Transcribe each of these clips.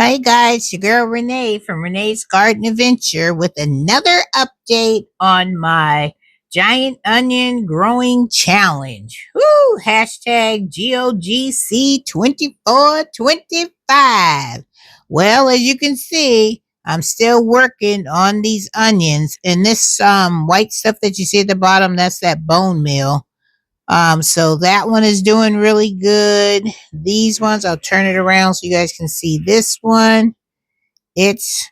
Hi guys, your girl Renee from Renee's Garden Adventure with another update on my giant onion growing challenge. Woo! Hashtag GOGC2425. Well, as you can see, I'm still working on these onions, and this white stuff that you see at the bottom, that's that bone meal. So that one is doing really good. These ones, I'll turn it around so you guys can see this one. It's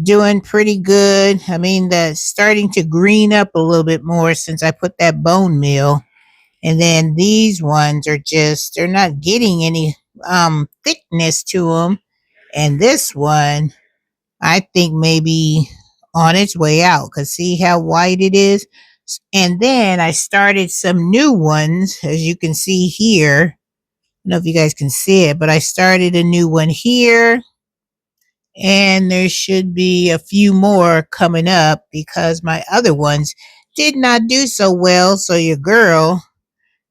doing pretty good. I mean, the starting to green up a little bit more since I put that bone meal. And then these ones are just, they're not getting any thickness to them. And this one, I think maybe on its way out, because see how white it is. And then I started some new ones, as you can see here. I don't know if you guys can see it, but I started a new one here, and there should be a few more coming up because my other ones did not do so well. So your girl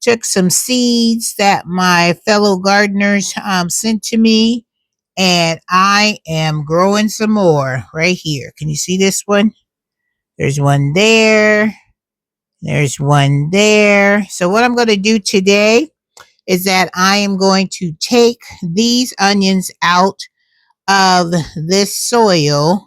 took some seeds that my fellow gardeners sent to me, and I am growing some more right here. Can you see this one? There's one there. There's one there. So what I'm going to do today is that I am going to take these onions out of this soil,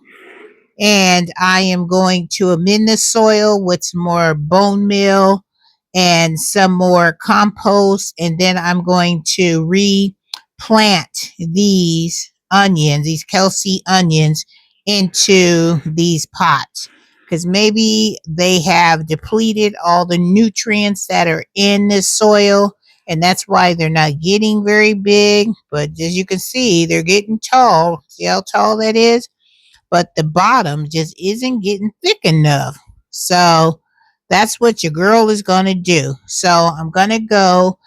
and I am going to amend the soil with some more bone meal and some more compost, and then I'm going to replant these onions, these Kelsey onions, into these pots, because maybe they have depleted all the nutrients that are in this soil, and that's why they're not getting very big. But as you can see, they're getting tall. See how tall that is? But the bottom just isn't getting thick enough. So that's what your girl is going to do. So I'm going to go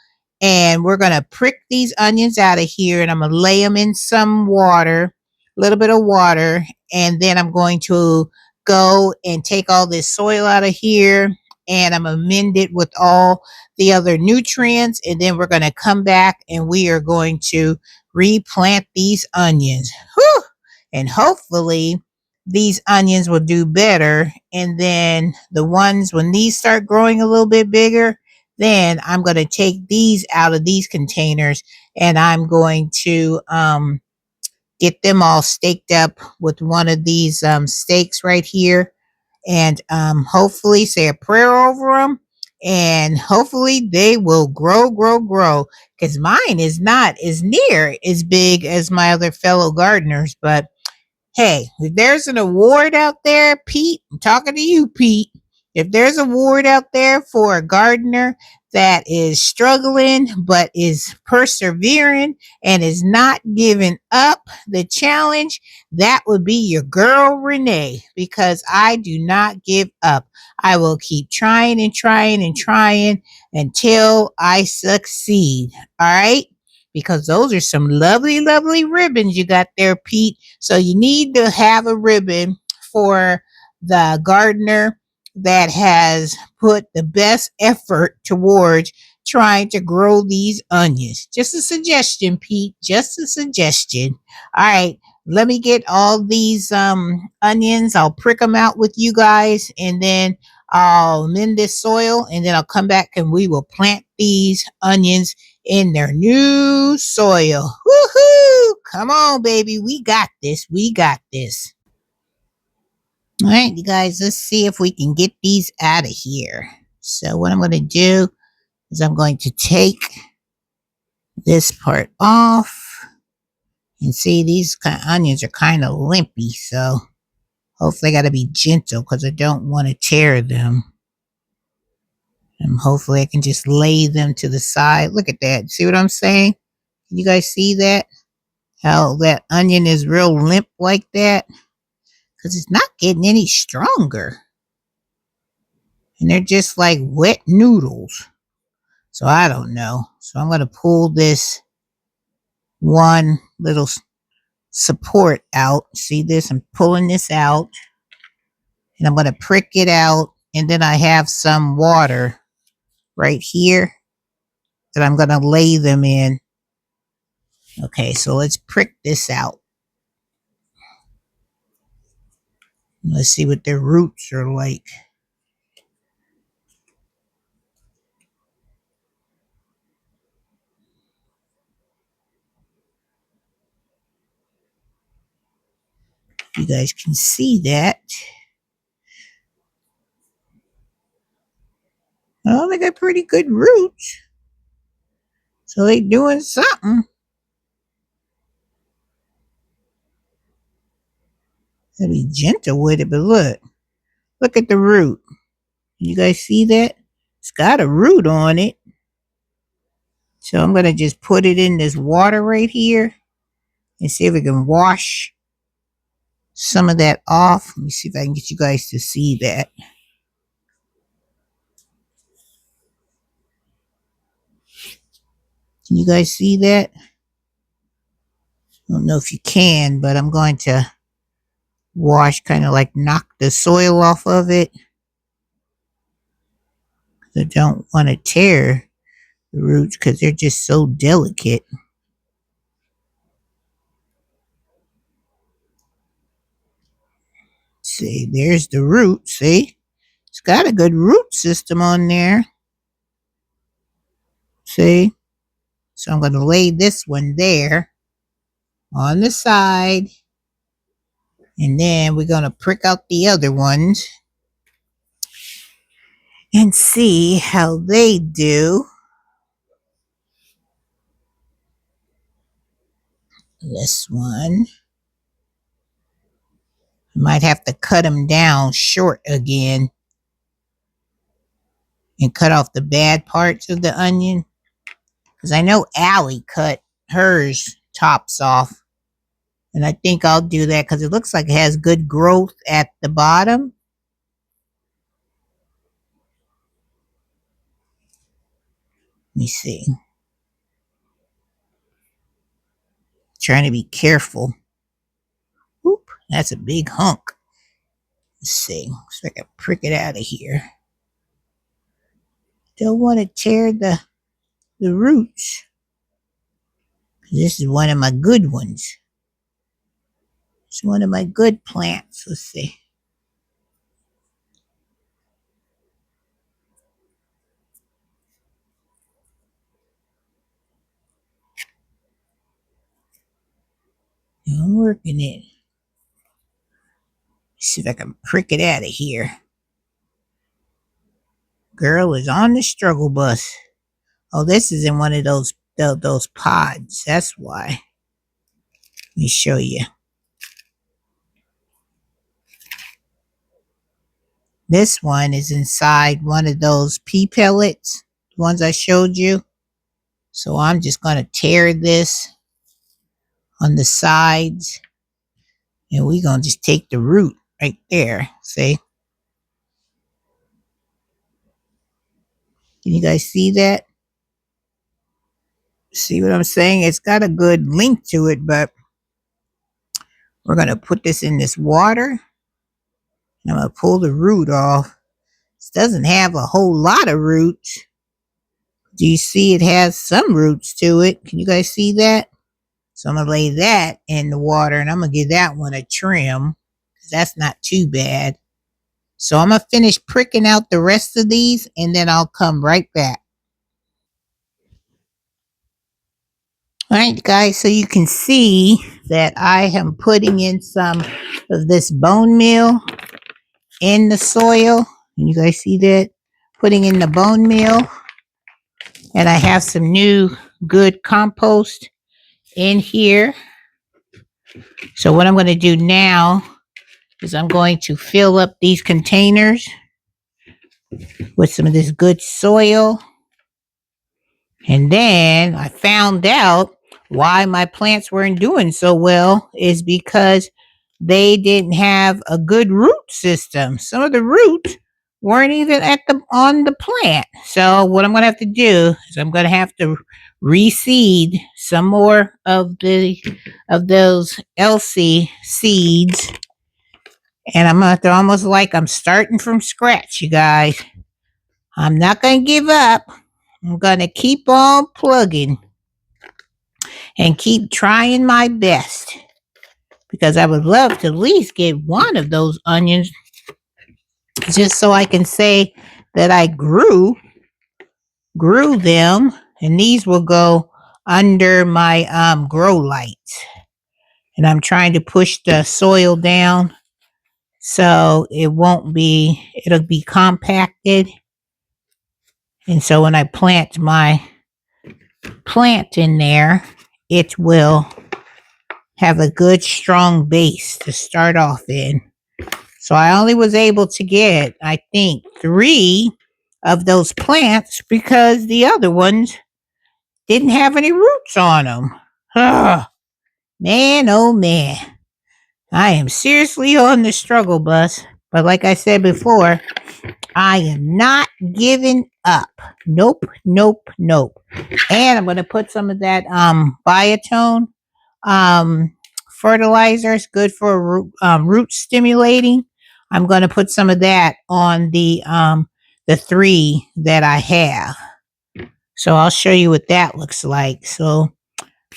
and we're going to prick these onions out of here, and I'm going to lay them in some water, a little bit of water, and then I'm going to go and take all this soil out of here, and I'm going to amend it with all the other nutrients, and then we're going to come back and we are going to replant these onions. Whew! And hopefully these onions will do better. And then the ones, when these start growing a little bit bigger, then I'm going to take these out of these containers, and I'm going to get them all staked up with one of these stakes right here, and hopefully say a prayer over them, and hopefully they will grow, because mine is not as near as big as my other fellow gardeners. But hey, if there's an award out there, Pete, I'm talking to you, Pete. If there's an award out there for a gardener that is struggling but is persevering and is not giving up the challenge, that would be your girl Renee, because I do not give up. I will keep trying and trying and trying until I succeed. All right? Because those are some lovely, lovely ribbons you got there, Pete. So you need to have a ribbon for the gardener that has put the best effort towards trying to grow these onions. Just a suggestion, Pete. Just a suggestion. All right. Let me get all these onions. I'll prick them out with you guys, and then I'll amend this soil, and then I'll come back and we will plant these onions in their new soil. Woohoo! Come on, baby. We got this. We got this. All right, you guys, let's see if we can get these out of here. So what I'm going to do is I'm going to take this part off. And see, these kind of onions are kind of limpy, so hopefully I got to be gentle because I don't want to tear them. And hopefully I can just lay them to the side. Look at that. See what I'm saying? Can you guys see that? How that onion is real limp like that? Because it's not getting any stronger. And they're just like wet noodles. So I don't know. So I'm going to pull this one little support out. See this? I'm pulling this out. And I'm going to prick it out. And then I have some water right here that I'm going to lay them in. Okay, so let's prick this out. Let's see what their roots are like. You guys can see that. Oh, they got pretty good roots. So they doing something. Gotta be gentle with it, but look. Look at the root. You guys see that? It's got a root on it. So I'm gonna just put it in this water right here and see if we can wash some of that off. Let me see if I can get you guys to see that. Can you guys see that? I don't know if you can, but I'm going to wash, kind of like knock the soil off of it. I don't want to tear the roots because they're just so delicate. See, there's the root. See, it's got a good root system on there. See, so I'm going to lay this one there on the side, and then we're going to prick out the other ones and see how they do. This one, I might have to cut them down short again and cut off the bad parts of the onion, because I know Allie cut hers tops off, and I think I'll do that because it looks like it has good growth at the bottom. Let me see. Trying to be careful. Oop, that's a big hunk. Let's see. So I can prick it out of here. Don't want to tear the roots. This is one of my good ones. It's one of my good plants. Let's see. I'm working it. Let's see if I can prick it out of here. Girl is on the struggle bus. Oh, this is in one of those pods. That's why. Let me show you. This one is inside one of those pea pellets, the ones I showed you. So I'm just going to tear this on the sides, and we're going to just take the root right there. See? Can you guys see that? See what I'm saying? It's got a good link to it, but we're going to put this in this water. And I'm going to pull the root off. This doesn't have a whole lot of roots. Do you see it has some roots to it? Can you guys see that? So I'm going to lay that in the water, and I'm going to give that one a trim, because that's not too bad. So I'm going to finish pricking out the rest of these, and then I'll come right back. All right, guys, so you can see that I am putting in some of this bone meal in the soil. Can you guys see that? Putting in the bone meal. And I have some new good compost in here. So what I'm going to do now is I'm going to fill up these containers with some of this good soil. And then I found out why my plants weren't doing so well is because they didn't have a good root system. Some of the roots weren't even on the plant. So what I'm going to have to do is I'm going to have to reseed some more of those LC seeds. And I'm going to have to almost like I'm starting from scratch, you guys. I'm not going to give up. I'm going to keep on plugging and keep trying my best because I would love to at least get one of those onions just so I can say that I grew them, and these will go under my grow lights. And I'm trying to push the soil down so it'll be compacted. And so when I plant my plant in there, it will have a good strong base to start off in. So I only was able to get, I think, 3 of those plants because the other ones didn't have any roots on them. Oh, man, oh man. I am seriously on the struggle bus. But like I said before, I am not giving up. Nope, nope, nope. And I'm going to put some of that biotone um, fertilizer. It's good for root stimulating. I'm going to put some of that on the 3 that I have. So I'll show you what that looks like. So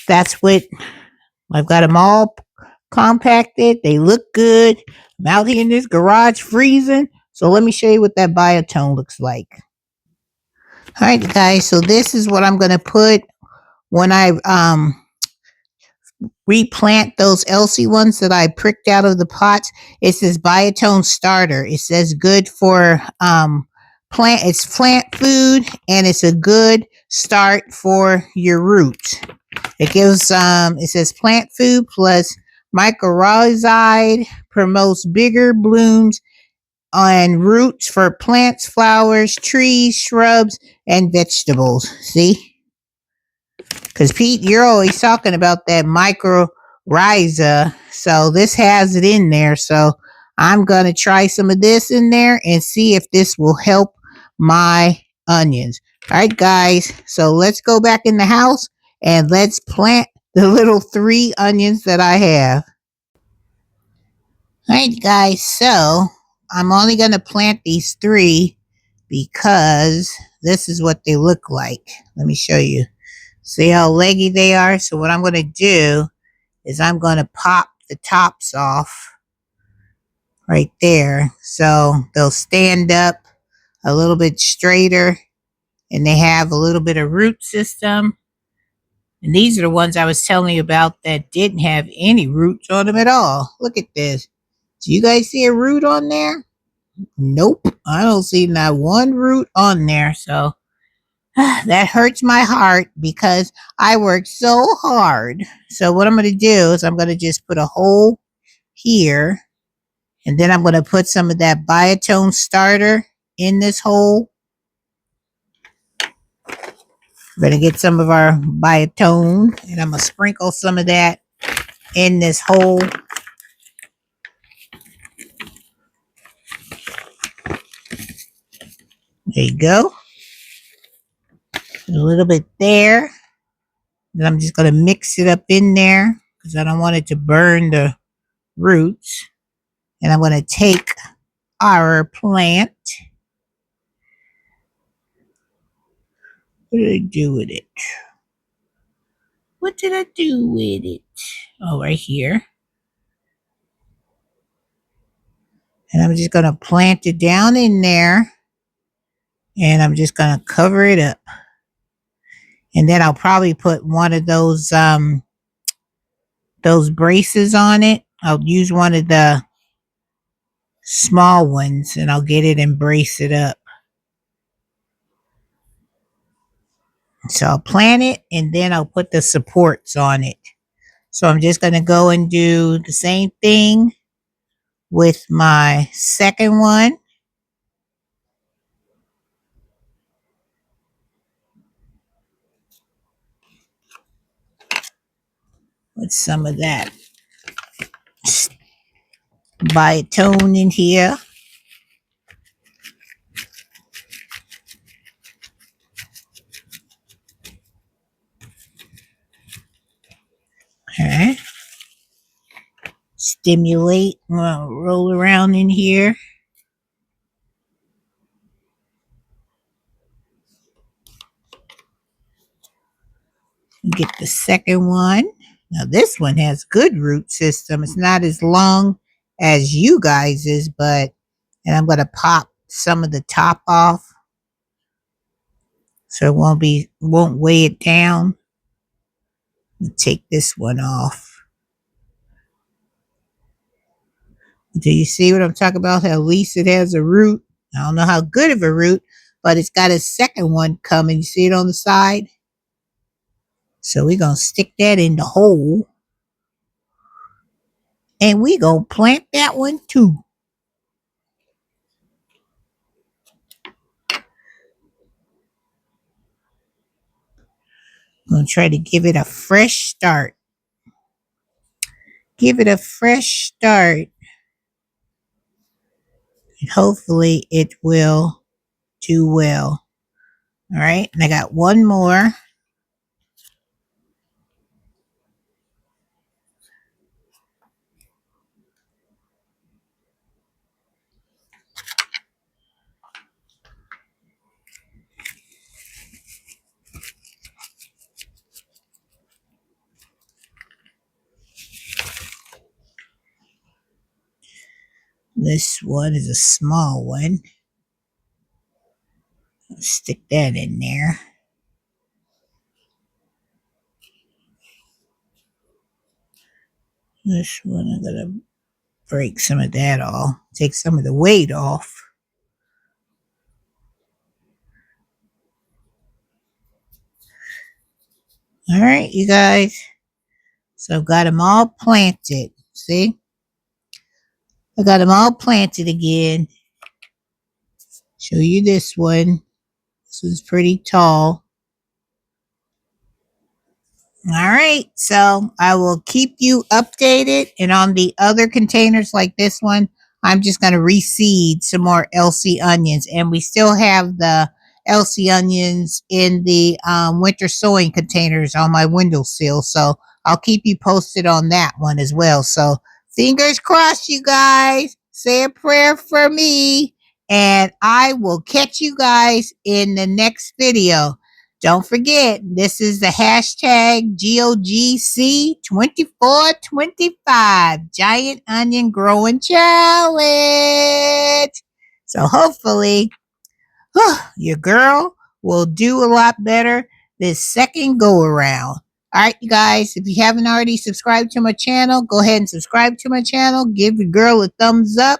that's what I've got them all compacted. They look good. I'm out here in this garage freezing. So let me show you what that biotone looks like. All right, guys. So this is what I'm going to put when I replant those Elsie ones that I pricked out of the pots. It says biotone starter. It says good for plant. It's plant food, and it's a good start for your roots. It gives it says plant food plus mycorrhizide, promotes bigger blooms on roots for plants, flowers, trees, shrubs, and vegetables. See? Because Pete, you're always talking about that mycorrhiza. So this has it in there. So I'm going to try some of this in there and see if this will help my onions. All right, guys. So let's go back in the house and let's plant the little 3 onions that I have. All right, guys. So I'm only going to plant these 3 because this is what they look like. Let me show you. See how leggy they are? So what I'm going to do is I'm going to pop the tops off right there. So they'll stand up a little bit straighter and they have a little bit of root system. And these are the ones I was telling you about that didn't have any roots on them at all. Look at this. Do you guys see a root on there? Nope. I don't see not one root on there. So that hurts my heart because I worked so hard. So what I'm going to do is I'm going to just put a hole here, and then I'm going to put some of that biotone starter in this hole. We're going to get some of our biotone, and I'm going to sprinkle some of that in this hole. There you go. A little bit there. Then I'm just going to mix it up in there because I don't want it to burn the roots. And I'm going to take our plant. What did I do with it? What did I do with it? Oh, right here. And I'm just going to plant it down in there. And I'm just going to cover it up. And then I'll probably put one of those braces on it. I'll use one of the small ones and I'll get it and brace it up. So I'll plant it and then I'll put the supports on it. So I'm just going to go and do the same thing with my second one. With some of that biotone in here. Okay. Stimulate, roll around in here. Get the second one. Now this one has good root system. It's not as long as you guys's, but, and I'm going to pop some of the top off so won't weigh it down. Take this one off. Do you see what I'm talking about? At least it has a root. I don't know how good of a root, but it's got a second one coming. You see it on the side? So we're going to stick that in the hole. And we're going to plant that one too. I'm going to try to give it a fresh start. Give it a fresh start. And hopefully it will do well. All right. And I got one more. This one is a small one. I'll stick that in there. This one, I'm going to break some of that off. Take some of the weight off. All right, you guys. So I've got them all planted. See? I got them all planted again. Show you this one. This one's pretty tall. All right, so I will keep you updated. And on the other containers like this one, I'm just going to reseed some more LC onions. And we still have the LC onions in the winter sowing containers on my windowsill. So I'll keep you posted on that one as well. So fingers crossed, you guys. Say a prayer for me. And I will catch you guys in the next video. Don't forget, this is the hashtag GOGC2425 Giant Onion Growing Challenge. So hopefully, your girl will do a lot better this second go around. All right, you guys, if you haven't already subscribed to my channel, go ahead and subscribe to my channel. Give your girl a thumbs up.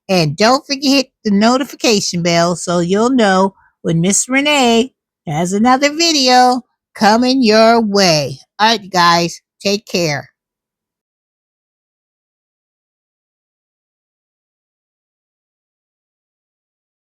And don't forget to hit the notification bell so you'll know when Miss Renee has another video coming your way. All right, guys, take care.